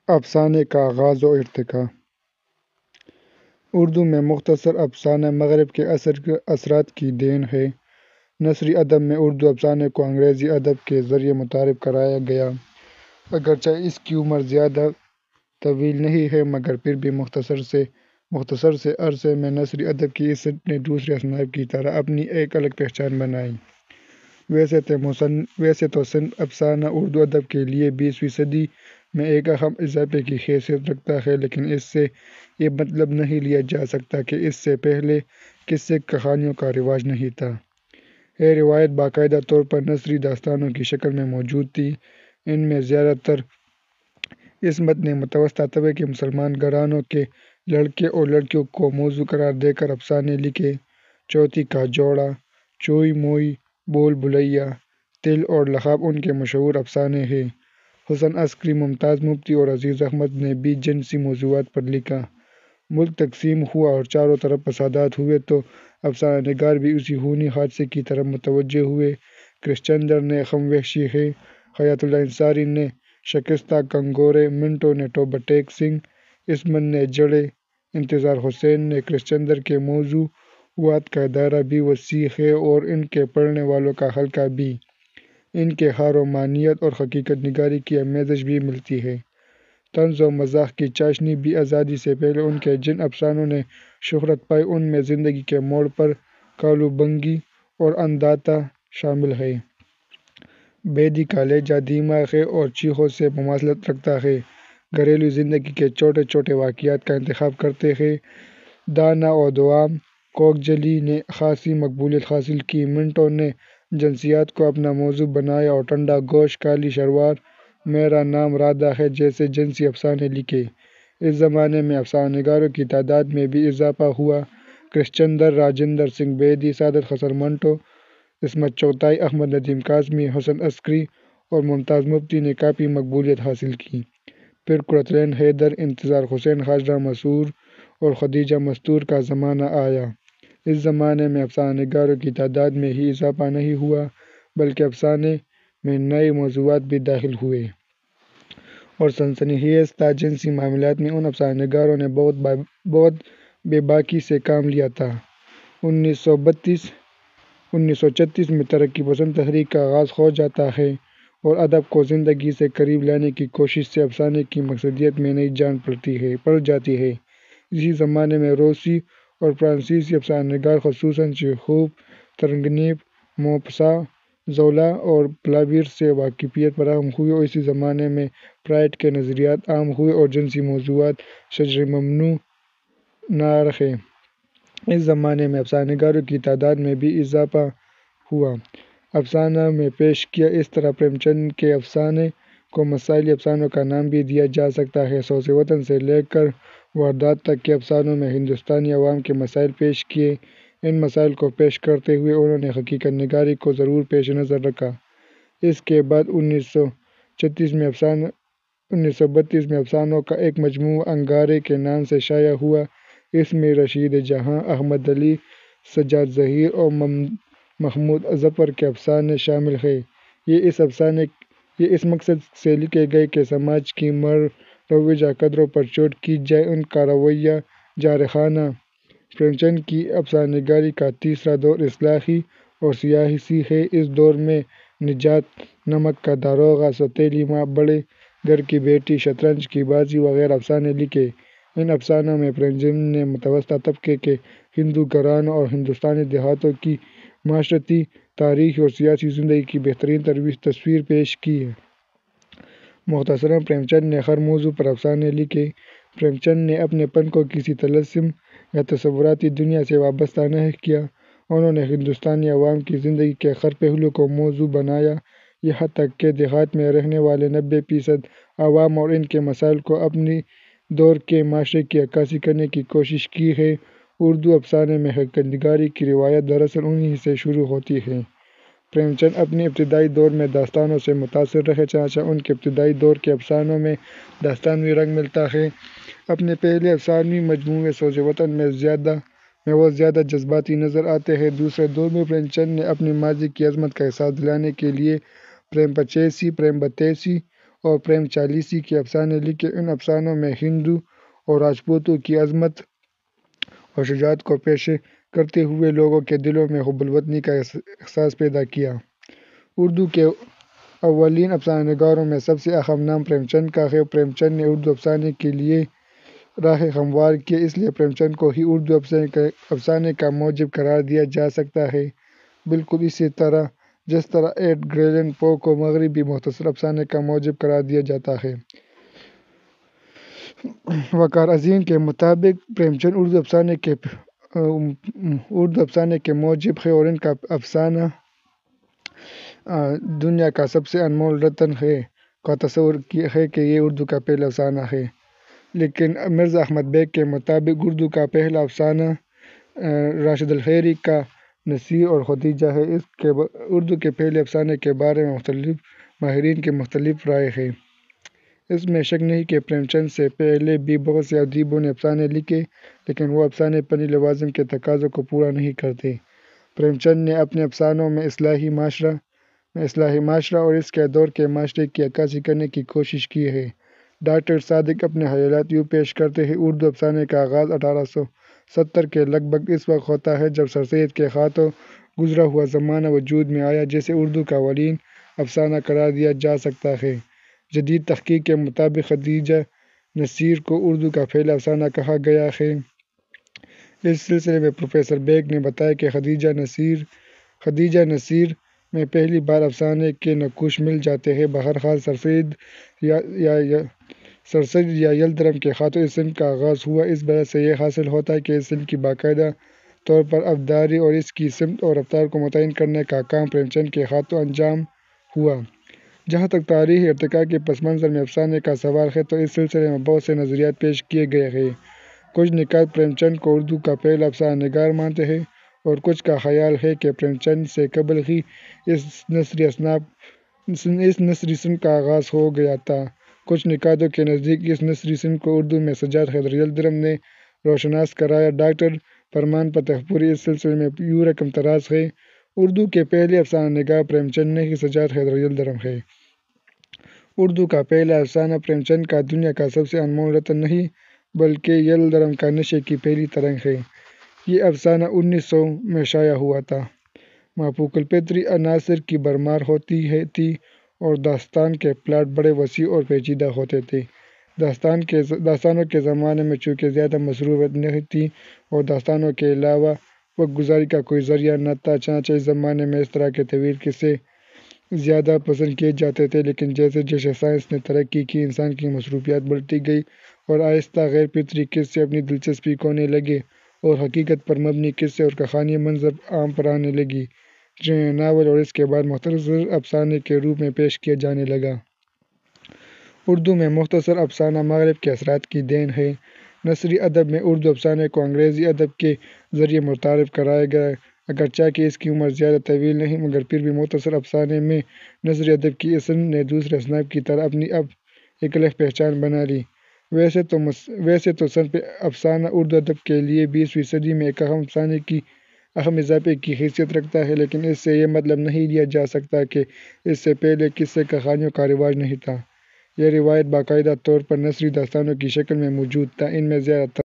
افسانے کا آغاز و ارتقاء۔ اردو میں مختصر افسانہ مغرب کے اثرات کی دین ہے۔ نثری ادب میں اردو افسانے کو انگریزی ادب کے ذریعے متعارف کرایا گیا۔ اگرچہ اس کی عمر زیادہ طویل نہیں ہے مگر پھر بھی مختصر سے عرصے میں نثری ادب کی اس نے دوسرے اصناف کی طرح اپنی ایک الگ پہچان بنائی۔ ویسے تو صنف افسانہ اردو ادب کے لیے 20ویں صدی میں ایک اہم اضافے کی حیثیت رکھتا ہے، لیکن اس سے یہ مطلب نہیں لیا جا سکتا کہ اس سے پہلے قصے کہانیوں کا رواج نہیں تھا۔ یہ روایت باقاعدہ طور پر نثری داستانوں کی شکل میں موجود تھی۔ ان میں زیادہ تر اس مدنِ متوسطہ طبقے کے مسلمان گھرانوں کے لڑکے اور لڑکیوں کو موضوع قرار دے کر افسانے لکھے۔ چوٹی کا جوڑا، چوئی موئی، بھول بھلیا، تل اور لحاف ان کے مشہور افسانے ہیں۔ حسن عسکری، ممتاز مفتی اور عزیز احمد نے بھی جنسی موضوعات پر لکھا۔ ملک تقسیم ہوا اور چاروں طرف فسادات ہوئے تو افسانہ نگار بھی اسی خونی حادثے کی طرف متوجہ ہوئے۔ کرشچندر نے خم وحشی ہے، حیات اللہ انصاری نے شکستہ کنگورے، منٹو نے توبہ ٹیک سنگھ، عصمت نے جڑیں، انتظار حسین نے کرشچندر کے موضوعات کا دائرہ بھی وسیع ہے اور ان کے پڑھنے والوں کا حلقہ بھی۔ ان کے حارومانیت اور حقیقت نگاری کی آمیزش بھی ملتی ہے۔ طنز و مزاح کی چاشنی بھی آزادی سے پہلے ان کے جن افسانوں نے شہرت پائی ان میں زندگی کے موڑ پر، کالو بنگی اور ان داتا شامل ہیں۔ بیدی کا لہجہ دھیما ہے اور چیخوں سے مماثلت رکھتا ہے۔ گھریلو زندگی کے چھوٹے چھوٹے واقعات کا انتخاب کرتے ہیں۔ دانا و دوام کوکجلی نے خاصی مقبولیت حاصل کی۔ منٹو نے جنسیات کو اپنا موضوع بنایا اور ٹھنڈا گوشت، کالی شلوار، میرا نام رادھا ہے جیسے جنسی افسانے لکھے۔ اس زمانے میں افسانہ نگاروں کی تعداد میں بھی اضافہ ہوا۔ کرشچندر، راجندر سنگھ بیدی، سعادت حسن منٹو، عصمت چغتائی، احمد ندیم قاسمی، حسن عسکری اور ممتاز مفتی نے کافی مقبولیت حاصل کی۔ پھر قرۃ العین حیدر، انتظار حسین، ہاجرہ مسرور اور خدیجہ مستور کا زمانہ آیا۔ اس زمانے میں افسانہ نگاروں کی تعداد میں ہی اضافہ نہیں ہوا بلکہ افسانے میں نئے موضوعات بھی داخل ہوئے۔ اور سنسنی خیز تھا۔ جنسی معاملات میں ان افسانہ نگاروں نے بہت بے باکی سے کام لیا تھا۔ 1936 میں ترقی پسند تحریک کا آغاز ہو جاتا ہے اور ادب کو زندگی سے قریب لانے کی کوشش سے افسانے کی مقصدیت میں نئی جان پڑ جاتی ہے۔ اسی زمانے میں روسی اور فرانسیسی افسانہ نگار خصوصاً چیخوف، ترگنیو، موپاسا، زولا اور فلابیر سے واقفیت فراہم ہوئی اور اسی زمانے میں فرائڈ کے نظریات عام ہوئے اور جنسی موضوعات شجرِ ممنوع نہ رہے۔ اس زمانے میں افسانہ نگاروں کی تعداد میں بھی اضافہ ہوا۔ افسانہ میں پیش کیا۔ اس طرح پریم چند کے افسانے کو مسائلی افسانوں کا نام بھی دیا جا سکتا ہے۔ سوز وطن سے لے کر واردات تک کے افسانوں میں ہندوستانی عوام کے مسائل پیش کیے۔ ان مسائل کو پیش کرتے ہوئے انہوں نے حقیقت نگاری کو ضرور پیش نظر رکھا۔ اس کے بعد 1932 میں افسانوں کا ایک مجموعہ انگارے کے نام سے شائع ہوا۔ اس میں رشید جہاں، احمد علی، سجاد ظہیر اور محمود ظفر کے افسانے شامل ہیں۔ یہ اس مقصد سے لکھے گئے کہ سماج کی مروجہ قدروں پر چوٹ کی جائے، ان کا رویہ جارحانہ۔ پریم چند کی افسانہ نگاری کا تیسرا دور اصلاحی اور سیاسی ہے۔ اس دور میں نجات، نمک کا داروغہ، سوتیلی ماں، بڑے گھر کی بیٹی، شطرنج کی بازی وغیرہ افسانے لکھے۔ ان افسانوں میں پریم چند نے متوسطہ طبقے کے ہندو گھرانوں اور ہندوستانی دیہاتوں کی معاشرتی، تاریخی اور سیاسی زندگی کی بہترین تصویر پیش کی ہے۔ مختصراً پریم چند نے ہر موضوع پر افسانے لکھے۔ پریم چند نے اپنے پن کو کسی طلسم یا تصوراتی دنیا سے وابستہ نہیں کیا۔ انہوں نے ہندوستانی عوام کی زندگی کے ہر پہلو کو موضوع بنایا، یہاں تک کہ دیہات میں رہنے والے 90% عوام اور ان کے مسائل کو اپنے دور کے معاشرے کی عکاسی کرنے کی کوشش کی ہے۔ اردو افسانے میں حقیقت نگاری کی روایت دراصل انہی سے شروع ہوتی ہے۔ پریم چند اپنے ابتدائی دور میں داستانوں سے متاثر رہے، چنانچہ ان کے ابتدائی دور کے افسانوں میں داستانوی رنگ ملتا ہے۔ اپنے پہلے افسانوی مجموعے سوز وطن میں وہ زیادہ جذباتی نظر آتے ہیں۔ دوسرے دور میں پریم چند نے اپنے ماضی کی عظمت کا احساس دلانے کے لیے پریم پچیسی، پریم بتیسی اور پریم چالیسی کے افسانے لکھے۔ ان افسانوں میں ہندو اور راجپوتوں کی عظمت اور شجاعت کو پیش کرتے ہوئے لوگوں کے دلوں میں حب الوطنی کا احساس پیدا کیا۔ اردو کے اولین افسانہ نگاروں میں سب سے اہم نام پریم چند کا ہے۔ پریم چند نے اردو افسانے کے لیے راہ ہموار کی، اس لیے پریم چند کو ہی اردو افسانے کا موجب قرار دیا جا سکتا ہے، بالکل اسی طرح جس طرح ایڈگر ایلن پو کو مغربی مختصر افسانے کا موجب قرار دیا جاتا ہے۔ وقار عظیم کے مطابق پریم چند اردو افسانے کے موجب ہے اور ان کا افسانہ دنیا کا سب سے انمول رتن ہے کا تصور ہے کہ یہ اردو کا پہلا افسانہ ہے۔ لیکن مرزا احمد بیگ کے مطابق اردو کا پہلا افسانہ راشد الخیری کا نصیر اور خدیجہ ہے۔ اردو کے پہلے افسانے کے بارے میں مختلف ماہرین کی مختلف رائے ہے۔ اس میں شک نہیں کہ پریم چند سے پہلے بھی بہت سے ادیبوں نے افسانے لکھے، لیکن وہ افسانے فنی لوازم کے تقاضوں کو پورا نہیں کرتے۔ پریم چند نے اپنے افسانوں میں اصلاحی معاشرہ اور اس کے دور کے معاشرے کی عکاسی کرنے کی کوشش کی ہے۔ ڈاکٹر صادق اپنے خیالات یوں پیش کرتے ہیں: اردو افسانے کا آغاز 1870 کے لگ بھگ اس وقت ہوتا ہے جب سر سید کے ہاتھوں گزرا ہوا زمانہ وجود میں آیا، جسے اردو کا اولین افسانہ قرار دیا جا سکتا ہے۔ جدید تحقیق کے مطابق خدیجہ نصیر کو اردو کا پہلا افسانہ کہا گیا ہے۔ اس سلسلے میں پروفیسر بیگ نے بتایا کہ خدیجہ نصیر میں پہلی بار افسانے کے نقوش مل جاتے ہیں۔ بہرحال سر سید یا یلدرم کے ہاتھوں اس صنف کا آغاز ہوا۔ اس بحث سے یہ حاصل ہوتا ہے کہ اس صنف کی باقاعدہ طور پر ابداری اور اس کی سمت اور رفتار کو متعین کرنے کا کام پریم چند کے ہاتھوں انجام ہوا۔ جہاں تک تاریخی ارتقاء کے پس منظر میں افسانے کا سوال ہے تو اس سلسلے میں بہت سے نظریات پیش کیے گئے ہیں۔ کچھ نقاد پریم چند کو اردو کا پہلا افسانہ نگار مانتے ہیں اور کچھ کا خیال ہے کہ پریم چند سے قبل ہی اس نثری صنف کا آغاز ہو گیا تھا۔ کچھ نقادوں کے نزدیک اس نثری صنف کو اردو میں سجاد حیدر یلدرم نے روشناس کرایا۔ ڈاکٹر فرمان فتح پوری اس سلسلے میں یوں رقم طراز ہیں: اردو کے پہلے افسانہ نگار پریم چند نہیں، سجاد حیدر یلدرم ہے۔ اردو کا پہلا افسانہ پریم چند کا دنیا کا سب سے انمول رتن نہیں، بلکہ یلدرم کا نشے کی پہلی ترنگ ہے۔ یہ افسانہ 1900 میں شائع ہوا تھا۔ ماپوکل فطری عناصر کی بھرمار ہوتی تھی اور داستان کے پلاٹ بڑے وسیع اور پیچیدہ ہوتے تھے۔ داستانوں کے زمانے میں چونکہ زیادہ مصروفیت نہیں تھی اور داستانوں کے علاوہ وقت گزاری کا کوئی ذریعہ نہ تھا، چنانچہ اس زمانے میں اس طرح کے طویل قصے زیادہ پسند کیے جاتے تھے۔ لیکن جیسے جیسے سائنس نے ترقی کی، انسان کی مصروفیات بڑھتی گئی اور آہستہ غیر فطری قصے اپنی دلچسپی کھونے لگے اور حقیقت پر مبنی قصے اور کہانیاں منظر عام پر آنے لگیں، جنہیں ناول اور اس کے بعد مختصر افسانے کے روپ میں پیش کیا جانے لگا۔ اردو میں مختصر افسانہ مغرب کے اثرات کی دین ہے۔ نثری ادب میں اردو افسانے کو انگریزی ادب کے ذریعے متعارف کرایا گیا۔ اگرچہ کہ اس کی عمر زیادہ طویل نہیں، مگر پھر بھی مختصر افسانے میں نثری ادب کی اس صنف نے دوسرے اصناف کی طرح اپنی ایک الگ پہچان بنا لی۔ ویسے تو صنف افسانہ اردو ادب کے لیے 20ویں صدی میں ایک اہم اضافے کی حیثیت رکھتا ہے، لیکن اس سے یہ مطلب نہیں لیا جا سکتا کہ اس سے پہلے قصے کہانیوں کا رواج نہیں تھا۔ یہ روایات باقاعدہ طور پر نثری داستانوں کی شکل میں موجود تھا۔ ان میں زیادہ تر